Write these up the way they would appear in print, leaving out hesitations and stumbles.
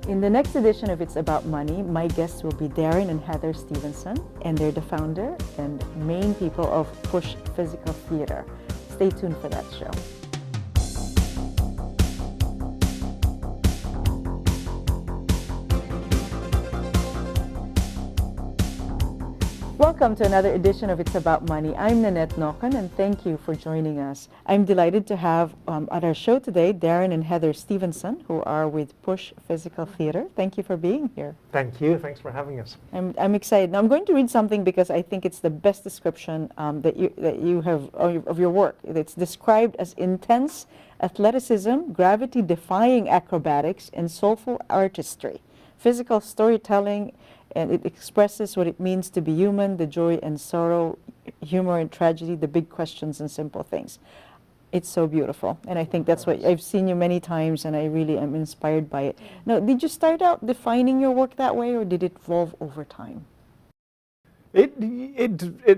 In the next edition of It's About Money, my guests will be Darren and Heather Stevenson, and they're the founder and main people of Push Physical Theater. Stay tuned for that show. Welcome to another edition of It's About Money. I'm Nannette Nocon, and thank you for joining us. I'm delighted to have at our show today Darren and Heather Stevenson, who are with Push Physical Theater. Thank you for being here. Thank you. Thanks for having us. I'm excited. Now, I'm going to read something because I think it's the best description that you have of your work. It's described as intense athleticism, gravity-defying acrobatics, and soulful artistry, physical storytelling, and it expresses what it means to be human, the joy and sorrow, humor and tragedy, the big questions and simple things. It's so beautiful, and I think that's what I've seen you many times, and I really am inspired by it. Now, did you start out defining your work that way, or did it evolve over time? It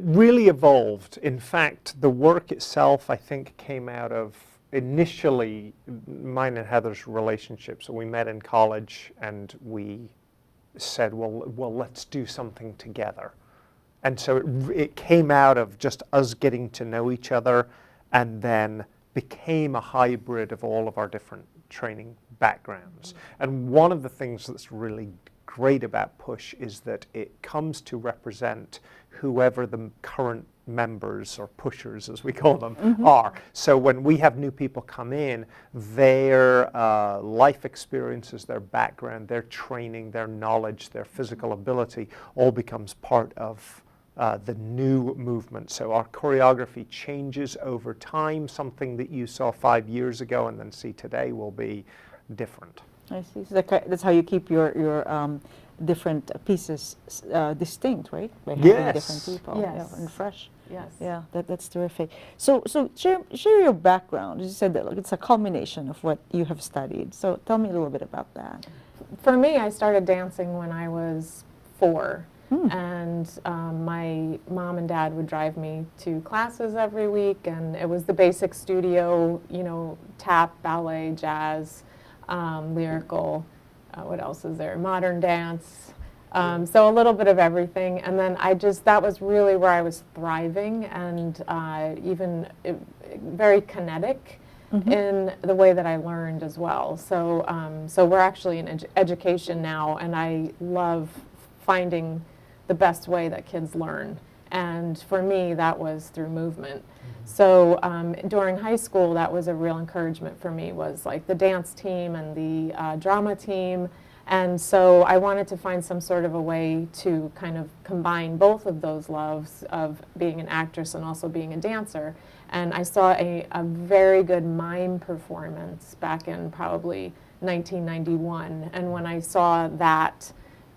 really evolved. In fact, the work itself, I think, came out of initially mine and Heather's relationship. So we met in college, and we said, well, let's do something together. And so it came out of just us getting to know each other, and then became a hybrid of all of our different training backgrounds. And one of the things that's really great about Push is that it comes to represent whoever the current members, or pushers as we call them, are. So when we have new people come in, their life experiences, their background, their training, their knowledge, their physical ability all becomes part of the new movement. So our choreography changes over time. Something that you saw 5 years ago and then see today will be different. I see. So that's how you keep your different pieces distinct, right? By having different people. Yes. Yeah, and fresh. Yes. Yeah, that's terrific. So share your background. You said that it's a culmination of what you have studied. So tell me a little bit about that. For me, I started dancing when I was 4. And my mom and dad would drive me to classes every week, and it was the basic studio, tap, ballet, jazz, lyrical, what else is there, modern dance, so a little bit of everything. And then that was really where I was thriving, and very kinetic in the way that I learned as well. So we're actually in education now, and I love finding the best way that kids learn. And for me, that was through movement. So during high school, that was a real encouragement for me, was like the dance team and the drama team. And so I wanted to find some sort of a way to kind of combine both of those loves of being an actress and also being a dancer. And I saw a very good mime performance back in probably 1991. And when I saw that,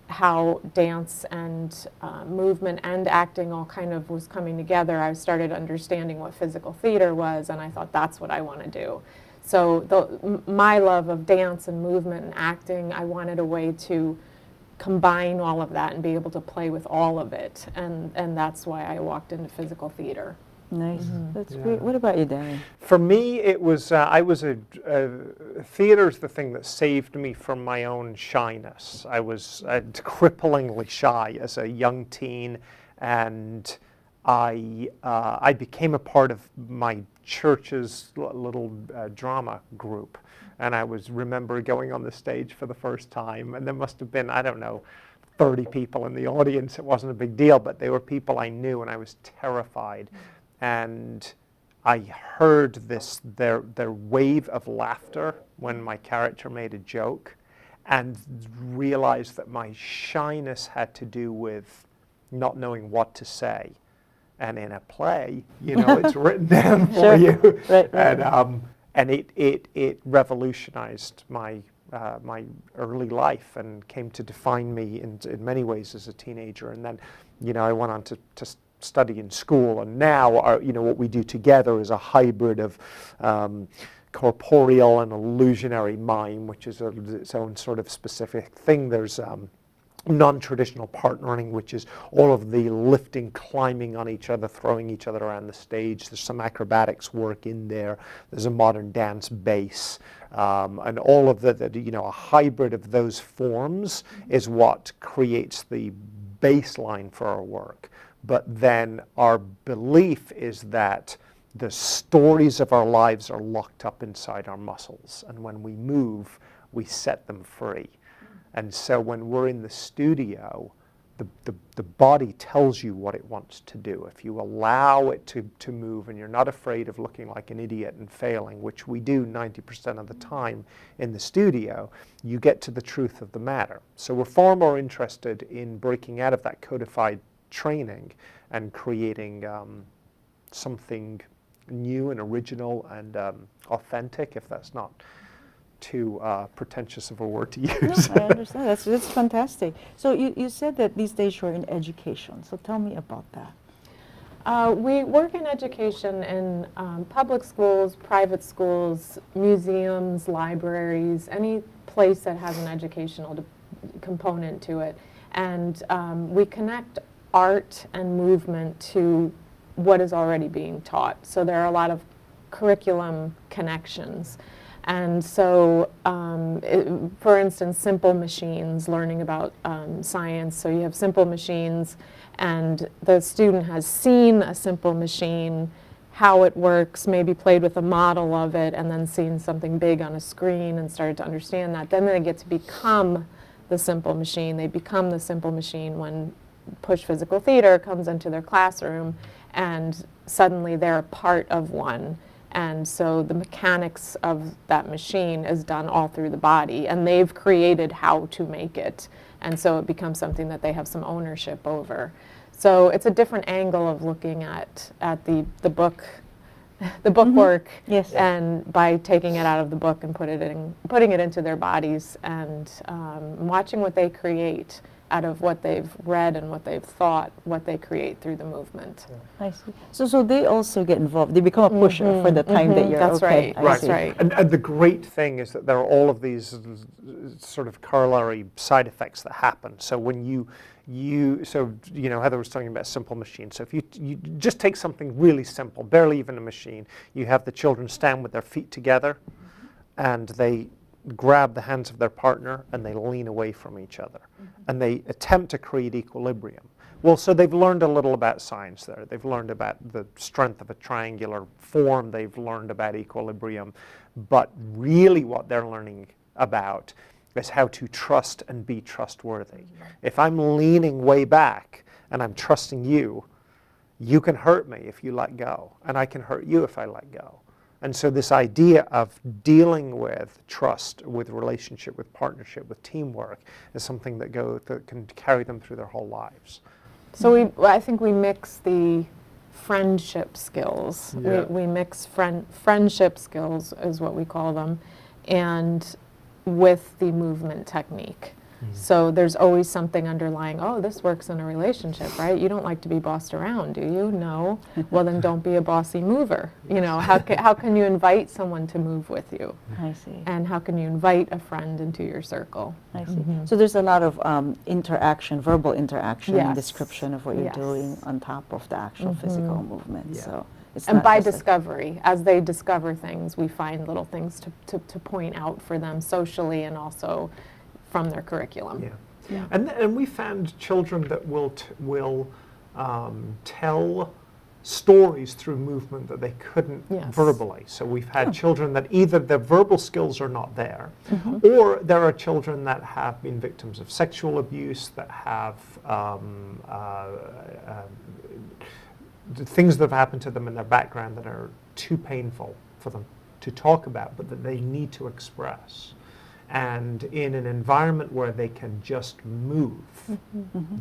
how dance and movement and acting all kind of was coming together, I started understanding what physical theater was, and I thought that's what I want to do. So my love of dance and movement and acting, I wanted a way to combine all of that and be able to play with all of it, and that's why I walked into physical theater. Nice. That's great. What about you, Darren? For me, it was theater's the thing that saved me from my own shyness. I was cripplingly shy as a young teen, and I became a part of my church's little drama group, and I remember going on the stage for the first time, and there must have been, I don't know, 30 people in the audience. It wasn't a big deal, but they were people I knew, and I was terrified. And I heard their wave of laughter when my character made a joke, and realized that my shyness had to do with not knowing what to say. And in a play, it's written down for you. Right. And it revolutionized my early life and came to define me in many ways as a teenager. And then, I went on to study in school, and now what we do together is a hybrid of corporeal and illusionary mime, which is its own sort of specific thing. There's non-traditional partnering, which is all of the lifting, climbing on each other, throwing each other around the stage. There's some acrobatics work in there. There's a modern dance base, and all of a hybrid of those forms is what creates the baseline for our work. But then our belief is that the stories of our lives are locked up inside our muscles, and when we move, we set them free. And so when we're in the studio, the body tells you what it wants to do. If you allow it to move and you're not afraid of looking like an idiot and failing, which we do 90% of the time in the studio, you get to the truth of the matter. So we're far more interested in breaking out of that codified training and creating something new and original and authentic, if that's not too pretentious of a word to use. No, I understand. That's fantastic. So you said that these days you're in education. So tell me about that. We work in education in public schools, private schools, museums, libraries, any place that has an educational component to it. And we connect art and movement to what is already being taught. So there are a lot of curriculum connections. And so, for instance, simple machines, learning about science. So you have simple machines, and the student has seen a simple machine, how it works, maybe played with a model of it, and then seen something big on a screen and started to understand that. Then they get to become the simple machine. They become the simple machine when Push Physical Theater comes into their classroom, and suddenly they're a part of one. And so the mechanics of that machine is done all through the body, and they've created how to make it. And so it becomes something that they have some ownership over. So it's a different angle of looking at the book, the book work, Yes. and by taking it out of the book and putting it into their bodies and watching what they create out of what they've read and what they've thought, what they create through the movement. I see. So they also get involved. They become a pusher for the time that you're That's okay. right. I That's see. right. And the great thing is that there are all of these sort of corollary side effects that happen. So when Heather was talking about simple machines. So if you just take something really simple, barely even a machine, you have the children stand with their feet together, and they grab the hands of their partner and they lean away from each other, and they attempt to create equilibrium. Well, so they've learned a little about science there. They've learned about the strength of a triangular form. They've learned about equilibrium. But really what they're learning about is how to trust and be trustworthy. If I'm leaning way back and I'm trusting you, you can hurt me if you let go, and I can hurt you if I let go. And so this idea of dealing with trust, with relationship, with partnership, with teamwork is something that can carry them through their whole lives. So I think we mix the friendship skills. Yeah. We mix friendship skills is what we call them, and with the movement technique. So there's always something underlying, oh, this works in a relationship, right? You don't like to be bossed around, do you? No. Well, then don't be a bossy mover. How can you invite someone to move with you? I see. And how can you invite a friend into your circle? I see. So there's a lot of interaction, verbal interaction, and Yes. description of what you're Yes. doing on top of the actual physical movement. Yeah. So it's And not by just a- discovery, as they discover things, we find little things to point out for them socially and also from their curriculum. Yeah. And we found children that will tell stories through movement that they couldn't Yes. verbally. So we've had children that either their verbal skills are not there, or there are children that have been victims of sexual abuse, that have things that have happened to them in their background that are too painful for them to talk about, but that they need to express. And in an environment where they can just move,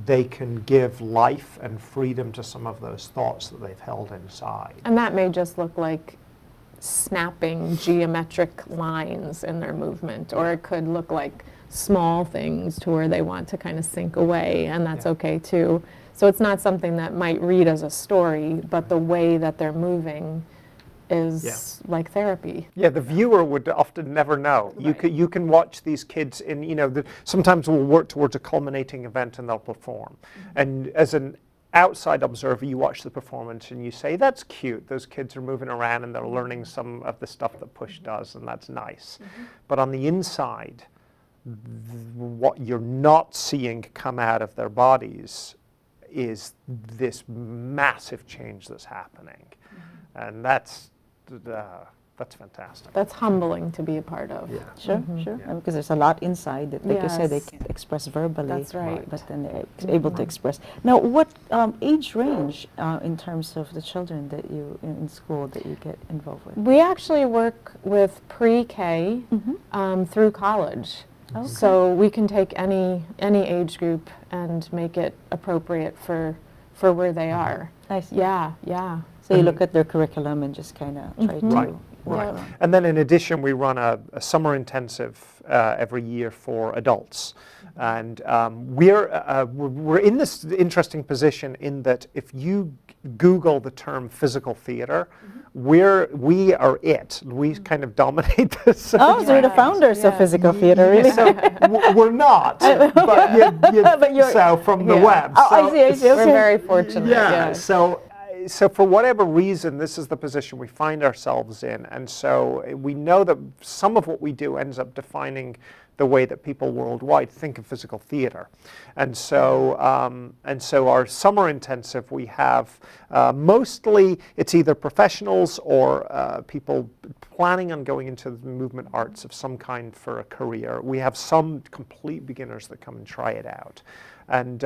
they can give life and freedom to some of those thoughts that they've held inside. And that may just look like snapping geometric lines in their movement, or it could look like small things to where they want to kind of sink away, and that's okay too. So it's not something that might read as a story, but the way that they're moving is like therapy. Yeah, the viewer would often never know. You can watch these kids in, sometimes we'll work towards a culminating event and they'll perform. And as an outside observer, you watch the performance and you say, that's cute. Those kids are moving around and they're learning some of the stuff that push does, and that's nice. But on the inside, what you're not seeing come out of their bodies is this massive change that's happening. And that's fantastic. That's humbling to be a part of. Yeah. Sure, sure. Because there's a lot inside that, like you said, they Yes. can't express verbally. That's right. But then they're able to express. Now, what age range in terms of the children that you in school that you get involved with? We actually work with pre-K through college. Okay. So we can take any age group and make it appropriate for where they are. I see. Yeah, yeah. So you look at their curriculum and just kind of try to Right. work Right. around. And then in addition, we run a summer intensive every year for adults. And we're in this interesting position in that if you Google the term physical theater, we are it. We kind of dominate this. Oh, so you're the Yes. founders of Yeah. physical theater, really? So we're not, but But you're- so from the Yeah. web. Oh, I So- see, I see. We're Okay. very fortunate. Yeah. So for whatever reason, this is the position we find ourselves in, and so we know that some of what we do ends up defining the way that people worldwide think of physical theater. And so our summer intensive, we have mostly it's either professionals or people planning on going into the movement arts of some kind for a career. We have some complete beginners that come and try it out. And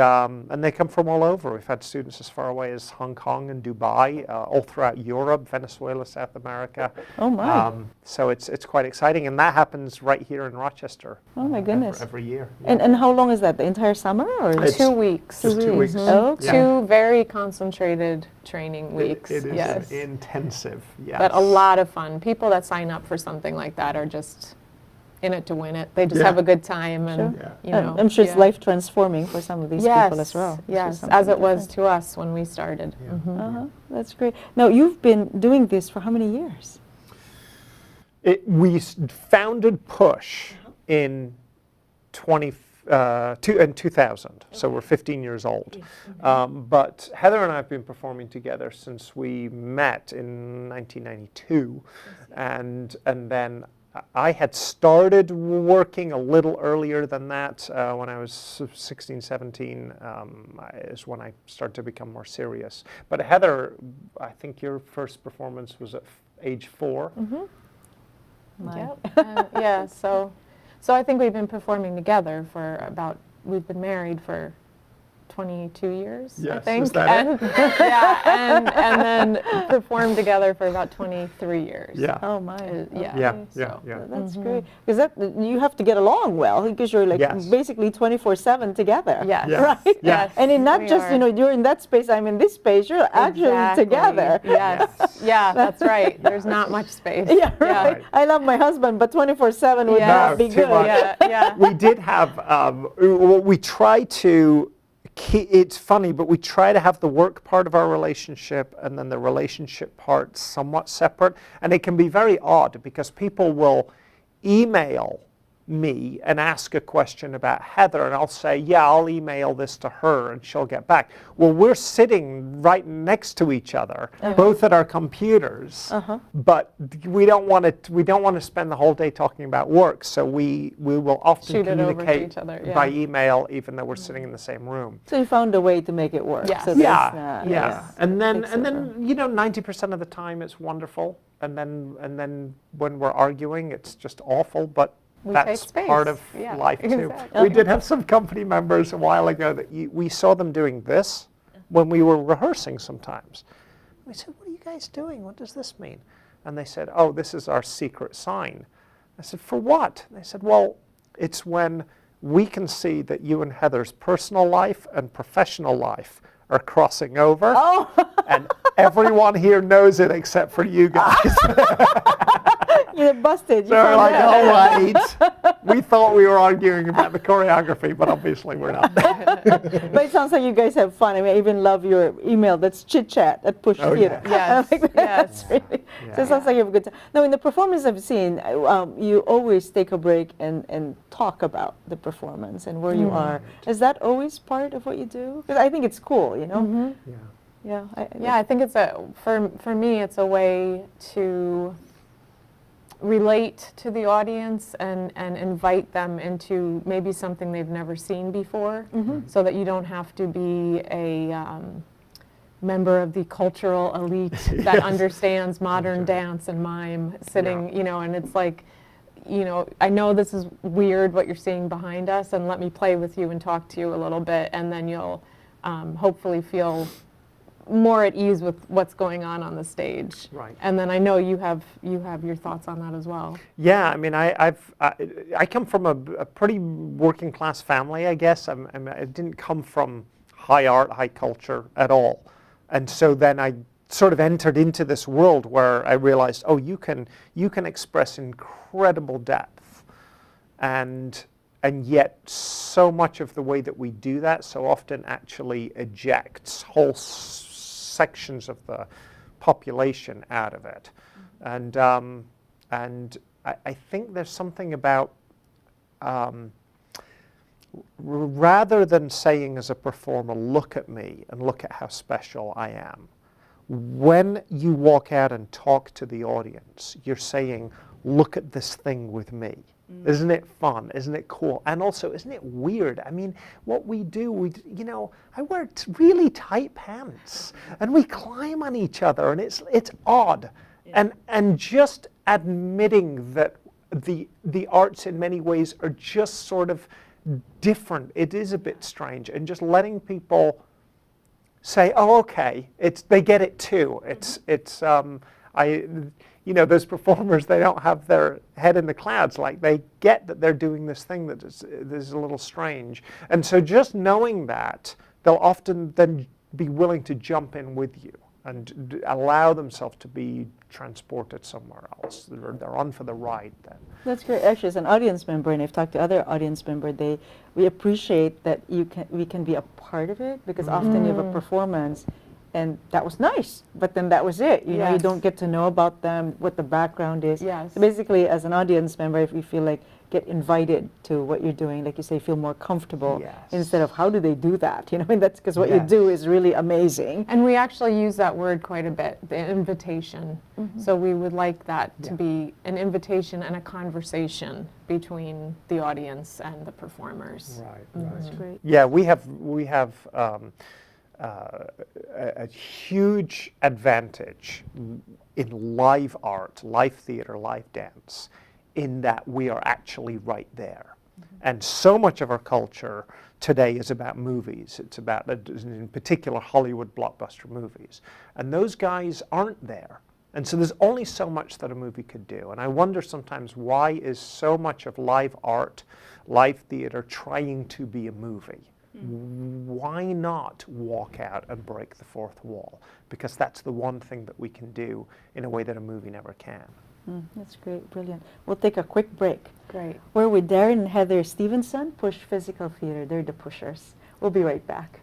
they come from all over. We've had students as far away as Hong Kong and Dubai, all throughout Europe, Venezuela, South America. Oh, my. So it's quite exciting, and that happens right here in Rochester. Oh, my goodness. Every year. And how long is that? The entire summer? Or It's 2 weeks. just 2 weeks. Okay. Yeah. 2 very concentrated training weeks. It is yes. intensive. Yes. But a lot of fun. People that sign up for something like that are just in it to win it. They just Yeah. have a good time, and Sure. you know. I'm sure it's yeah. life transforming for some of these people as well. It's just Yes, something as it was different. to us when we started. Yeah. Mhm. Uh-huh. That's great. Now, you've been doing this for how many years? We founded Push in 2000, so we're 15 years old. But Heather and I have been performing together since we met in 1992, and then I had started working a little earlier than that. When I was 16, 17 is when I started to become more serious. But Heather, I think your first performance was at age 4. My- Yep. Yeah. So I think we've been performing together for we've been married for 22 years, I Yes, think. is that and, yeah, and then performed together for about 23 years. Yeah. Oh, my. Yeah. Yeah, Okay, yeah, so yeah. That's great. Because you have to get along well, because you're like Yes. basically 24/7 together. Yes. Yes. Right? Yeah. Yes. And in not we just, are. you're in that space, I'm in this space, you're actually Exactly. together. Yes. Yeah, that's right. There's not much space. Yeah, right. Right. I love my husband, but 24/7 would Yeah. not No, be too good. much. Yeah. Yeah. We did have, we try to, it's funny, but we try to have the work part of our relationship and then the relationship part somewhat separate. And it can be very odd because people will email me and ask a question about Heather, and I'll say, yeah, I'll email this to her and she'll get back. Well, we're sitting right next to each other, both at our computers, but we don't want to spend the whole day talking about work, so we will often Shoot it over to communicate each other, yeah. by email, even though we're sitting in the same room. So you found a way to make it work. Yes. So Yeah, there's, yeah, yes. and then Takes over. 90% of the time it's wonderful, and then when we're arguing, it's just awful. But We that's take space. part of Yeah, life too. exactly. We did have some company members a while ago that we saw them doing this when we were rehearsing sometimes. We said, "What are you guys doing? What does this mean?" And they said, "Oh, this is our secret sign." I said, "For what?" They said, "Well, it's when we can see that you and Heather's personal life and professional life are crossing over, and everyone here knows it except for you guys." You're busted. You So we're found like, out. all right. We thought we were arguing about the choreography, but obviously we're not. But it sounds like you guys have fun. I mean, I even love your email. That's chit chat at Push Oh, Theater. yeah. Yes, I like that. yes. That's really, Yeah. So it sounds like you have a good time. Now, in the performance I've seen, you always take a break and talk about the performance and where you are. Is that always part of what you do? Because I think it's cool, you know? Yeah. Yeah. Yeah, I think it's for me, it's a way to relate to the audience and invite them into maybe something they've never seen before, so that you don't have to be a member of the cultural elite that understands modern dance and mime sitting, you know, and it's like, you know, I know this is weird what you're seeing behind us, and let me play with you and talk to you a little bit, and then you'll hopefully feel more at ease with what's going on the stage. Right. And then I know you have your thoughts on that as well. Yeah, I mean, I come from a pretty working class family, I guess. I didn't come from high art, high culture at all. And so then I sort of entered into this world where I realized, oh, you can express incredible depth, and yet so much of the way that we do that so often actually ejects whole sections of the population out of it. And I think there's something about rather than saying as a performer, look at me and look at how special I am, when you walk out and talk to the audience, you're saying, look at this thing with me. Isn't it fun? Isn't it cool? And also, isn't it weird? I mean, what we do, you know, I wear really tight pants and we climb on each other, and it's odd. Yeah. And just admitting that the arts in many ways are just sort of different. It is a bit strange, and just letting people say, oh, okay, they get it too. You know, those performers, they don't have their head in the clouds. Like, they get that they're doing this thing that is a little strange. And so just knowing that, they'll often then be willing to jump in with you and allow themselves to be transported somewhere else. They're on for the ride then. That's great. Actually, as an audience member, and I've talked to other audience members, we appreciate that we can be a part of it, because often you have a performance and that was nice, but then that was it. You know, you don't get to know about them, what the background is. Yes. So basically, as an audience member, if you feel like get invited to what you're doing, like you say, feel more comfortable, Yes. instead of how do they do that? You know, and that's because what you do is really amazing. And we actually use that word quite a bit, the invitation. So we would like that to be an invitation and a conversation between the audience and the performers. Right. That's great. Yeah, we have a huge advantage in live art, live theater, live dance, in that we are actually right there. And so much of our culture today is about movies. It's about, in particular, Hollywood blockbuster movies. And those guys aren't there. And so there's only so much that a movie could do. And I wonder sometimes, why is so much of live art, live theater, trying to be a movie? Why not walk out and break the fourth wall? Because that's the one thing that we can do in a way that a movie never can. That's great, brilliant. We'll take a quick break. Great. We're with Darren and Heather Stevenson, Push Physical Theater. They're the pushers. We'll be right back.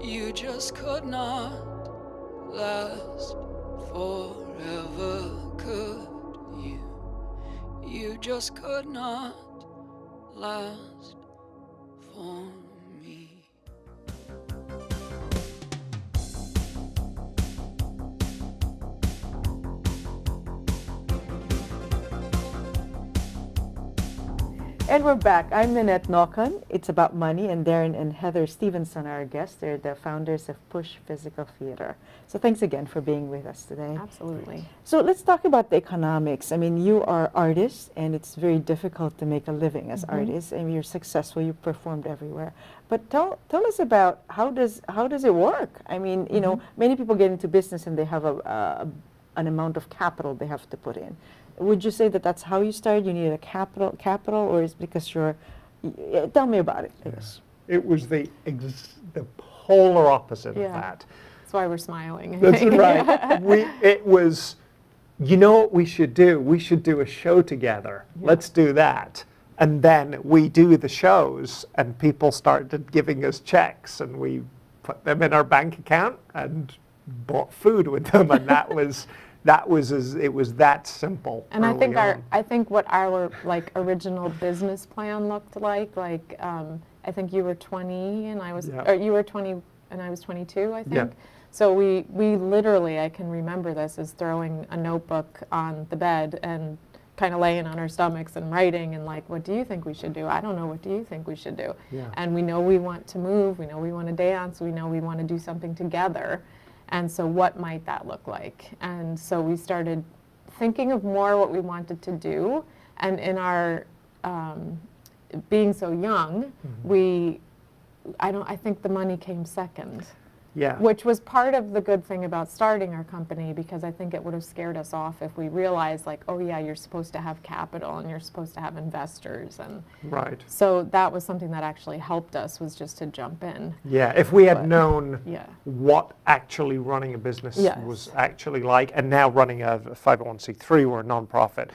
You just could not last forever, could you? You just could not last for me. And we're back. I'm Nannette Nocon. It's about money, and Darren and Heather Stevenson are our guests. They're the founders of Push Physical Theater. So thanks again for being with us today. Absolutely. So let's talk about the economics. I mean, you are artists, and it's very difficult to make a living as artists. I mean, you're successful. You've performed everywhere. But tell us about how does it work? I mean, you know, many people get into business and they have an amount of capital they have to put in. Would you say that that's how you started? You needed a capital, or is it because you're? Tell me about it. Yes. It was the polar opposite of Yeah. that. That's why we're smiling. I That's think. right. It was, you know what we should do? We should do a show together. Let's do that. And then we do the shows, and people started giving us checks, and we put them in our bank account and bought food with them, and it was that simple. And I early think on. I think what our like original business plan looked like I think you were 20 and I was, Yeah. or you were 20 and I was 22, I think. Yeah. So we literally, I can remember this, as throwing a notebook on the bed and kind of laying on our stomachs and writing and like, what do you think we should do? I don't know, what do you think we should do? Yeah. And we know we want to move, we know we want to dance, we know we want to do something together. And so what might that look like? And so we started thinking of more what we wanted to do. And in our being so young, I think the money came second. Yeah. Which was part of the good thing about starting our company, because I think it would have scared us off if we realized, like, oh yeah, you're supposed to have capital and you're supposed to have investors. And Right. so that was something that actually helped us, was just to jump in. Yeah, if we had But- known Yeah. what actually running a business Yes. was actually like, and now running a 501c3 or a nonprofit,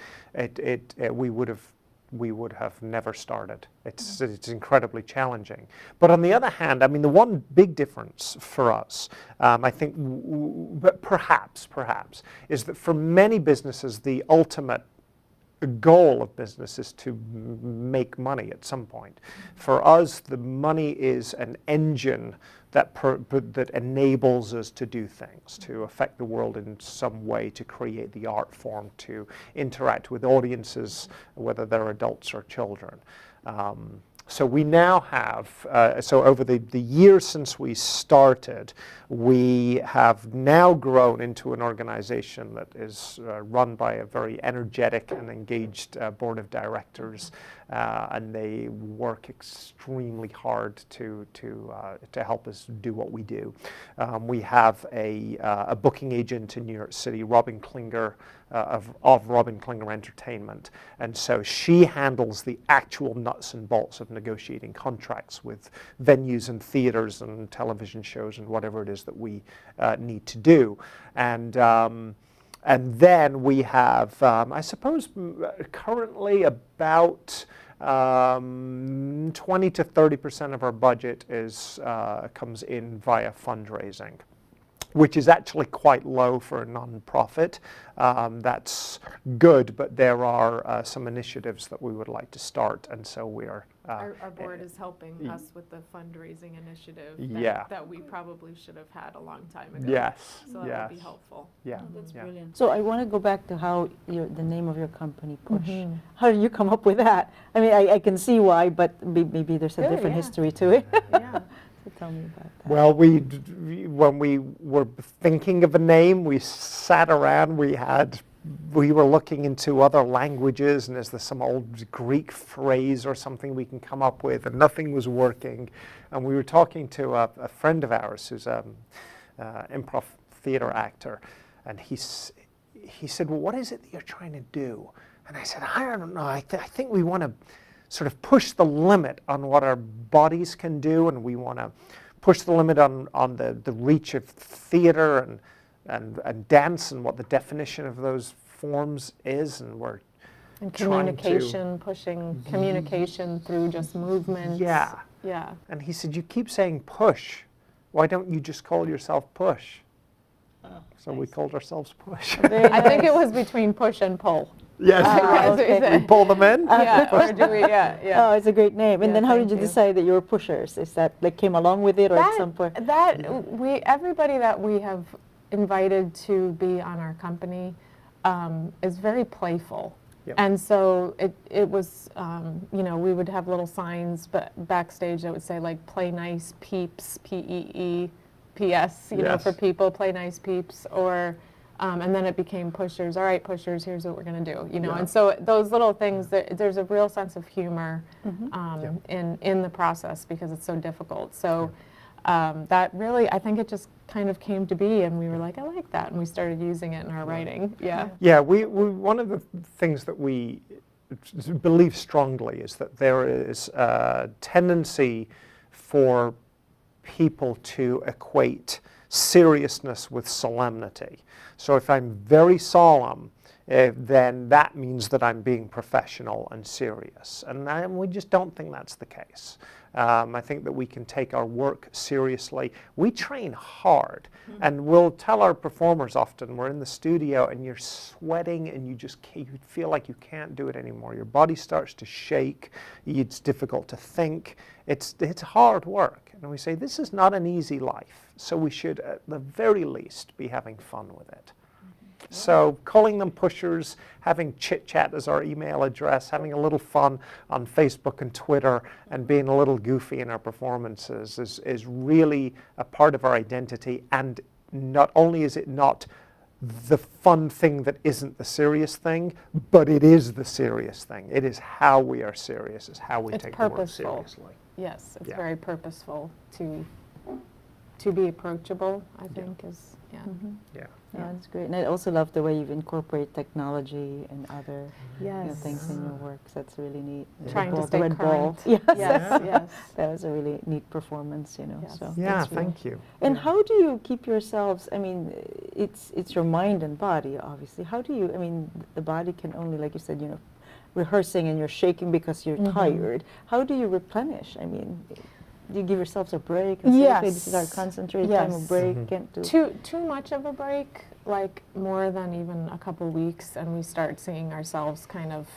we would have never started. It's incredibly challenging. But on the other hand, I mean, the one big difference for us, I think, but perhaps, is that for many businesses, the ultimate goal of business is to make money at some point. For us, the money is an engine that enables us to do things, to affect the world in some way, to create the art form, to interact with audiences, whether they're adults or children. So we now have, so over the years since we started, we have now grown into an organization that is run by a very energetic and engaged board of directors, and they work extremely hard to help us do what we do. We have a booking agent in New York City, Robin Klinger, of Robin Klinger Entertainment, and so she handles the actual nuts and bolts of negotiating contracts with venues and theaters and television shows and whatever it is that we need to do. And then we have, I suppose, currently about 20 to 30% of our budget comes in via fundraising, which is actually quite low for a nonprofit. That's good, but there are some initiatives that we would like to start, and so we're... Our board is helping us with the fundraising initiative that we probably should have had a long time ago. Yes, So that yes. would be helpful. Yeah, That's yeah. brilliant. So I want to go back to how the name of your company, Push. How did you come up with that? I mean, I can see why, but maybe there's a Good, different yeah. history to it. Yeah. So tell me about that. Well, when we were thinking of a name, we sat around, we were looking into other languages, and is there some old Greek phrase or something we can come up with, and nothing was working. And we were talking to a friend of ours who's an improv theater actor, and he said, well, what is it that you're trying to do? And I said, I don't know, I think we want to sort of push the limit on what our bodies can do, and we want to push the limit on the reach of theater and dance and what the definition of those forms is, and we're And trying communication, pushing communication through just movements. Yeah. Yeah. And he said, you keep saying push. Why don't you just call yourself Push? So we called ourselves Push. I think it was between push and pull. Yes, As we okay. say. we pull them in. Yeah, or do we, yeah, yeah. Oh, it's a great name. And Yeah, then how thank did you you. decide that you were pushers? Is that like came along with it, or at some point? Everybody that we have invited to be on our company is very playful. Yep. And so it was, we would have little signs backstage that would say like, play nice peeps, P-E-E-P-S, Yes. for people, play nice peeps, or, and then it became pushers. All right, pushers, here's what we're going to do, Yeah. And so those little things, there's a real sense of humor in the process because it's so difficult. So that really, I think it just kind of came to be, and we were like, I like that, and we started using it in our writing. Yeah. Yeah, we one of the things that we believe strongly is that there is a tendency for people to equate seriousness with solemnity. So if I'm very solemn, then that means that I'm being professional and serious. And we just don't think that's the case. I think that we can take our work seriously. We train hard, and we'll tell our performers often, we're in the studio and you're sweating and you feel like you can't do it anymore. Your body starts to shake, it's difficult to think. It's hard work. And we say, this is not an easy life, so we should at the very least be having fun with it. So calling them pushers, having chit-chat as our email address, having a little fun on Facebook and Twitter, and being a little goofy in our performances is really a part of our identity. And not only is it not the fun thing that isn't the serious thing, but it is the serious thing. It is how we are serious, is how we take the work seriously. Yes, it's Yeah. very purposeful to be approachable, I think, is, yeah. Yeah. Yeah, that's great. And I also love the way you've incorporated technology and other Yes. things in your work. That's really neat. Trying to The stay red ball. current. Yes. Yes. That was a really neat performance, Yes. So Yeah, that's really- thank you. And Yeah. how do you keep yourselves, I mean, it's your mind and body, obviously. How do you, I mean, the body can only, like you said, rehearsing and you're shaking because you're tired. How do you replenish? I mean, do you give yourselves a break? And say, okay, this is our Yes. concentrate time, a Yes. break, can't do... Too much of a break, like more than even a couple weeks, and we start seeing ourselves kind of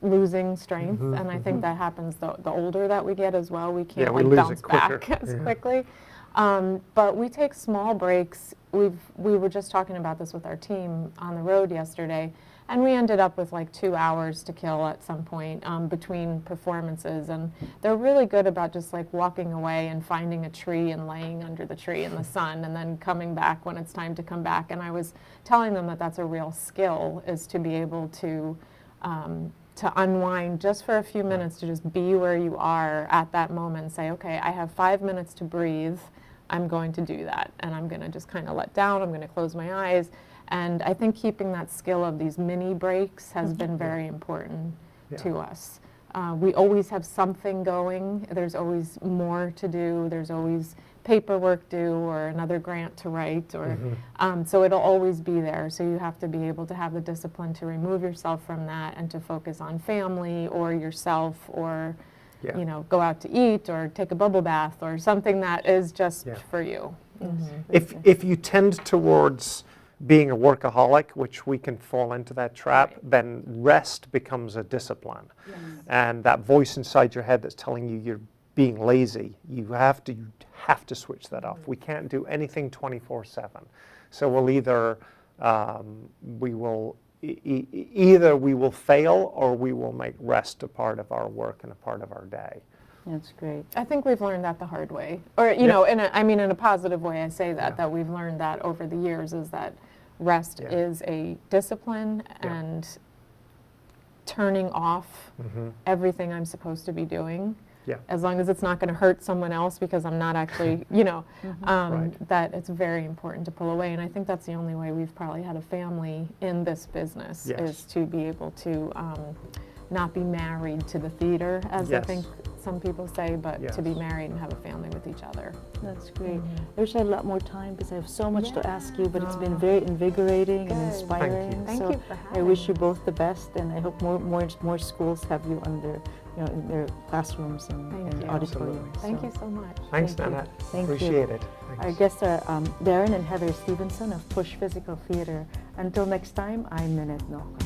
losing strength. And I think that happens the older that we get as well. We can't we like lose bounce it quicker. back as Yeah. quickly. But we take small breaks. We were just talking about this with our team on the road yesterday, and we ended up with like 2 hours to kill at some point between performances. And they're really good about just like walking away and finding a tree and laying under the tree in the sun, and then coming back when it's time to come back. And I was telling them that that's a real skill, is to be able to unwind just for a few minutes, to just be where you are at that moment and say, okay, I have 5 minutes to breathe. I'm going to do that, and I'm going to just kind of let down. I'm going to close my eyes. And I think keeping that skill of these mini breaks has been very important to us. We always have something going. There's always more to do. There's always paperwork due or another grant to write, or so it'll always be there. So you have to be able to have the discipline to remove yourself from that and to focus on family or yourself, or go out to eat or take a bubble bath or something that is just for you. If you tend towards being a workaholic, which we can fall into that trap, then rest becomes a discipline. And that voice inside your head that's telling you you're being lazy, you have to switch that off. We can't do anything 24/7. So we'll either we will fail, or we will make rest a part of our work and a part of our day. That's great. I think we've learned that the hard way, or in a positive way. I say that that we've learned that over the years, is that rest is a discipline, and turning off everything I'm supposed to be doing, as long as it's not going to hurt someone else, because I'm not actually, that it's very important to pull away. And I think that's the only way we've probably had a family in this business, is to be able to not be married to the theater, as I think some people say, but to be married and have a family with each other. That's great. I wish I had a lot more time, because I have so much to ask you, but it's been very invigorating and inspiring. Thank so you for having I wish you me. both the best, and I hope more schools have you on their, in their classrooms and you. auditoriums. Thank you so much. Thanks, Thank you. Nannette. Thank you. Appreciate it. Our Thanks. guests are Darren and Heather Stevenson of Push Physical Theater. Until next time, I'm Nannette Nocon.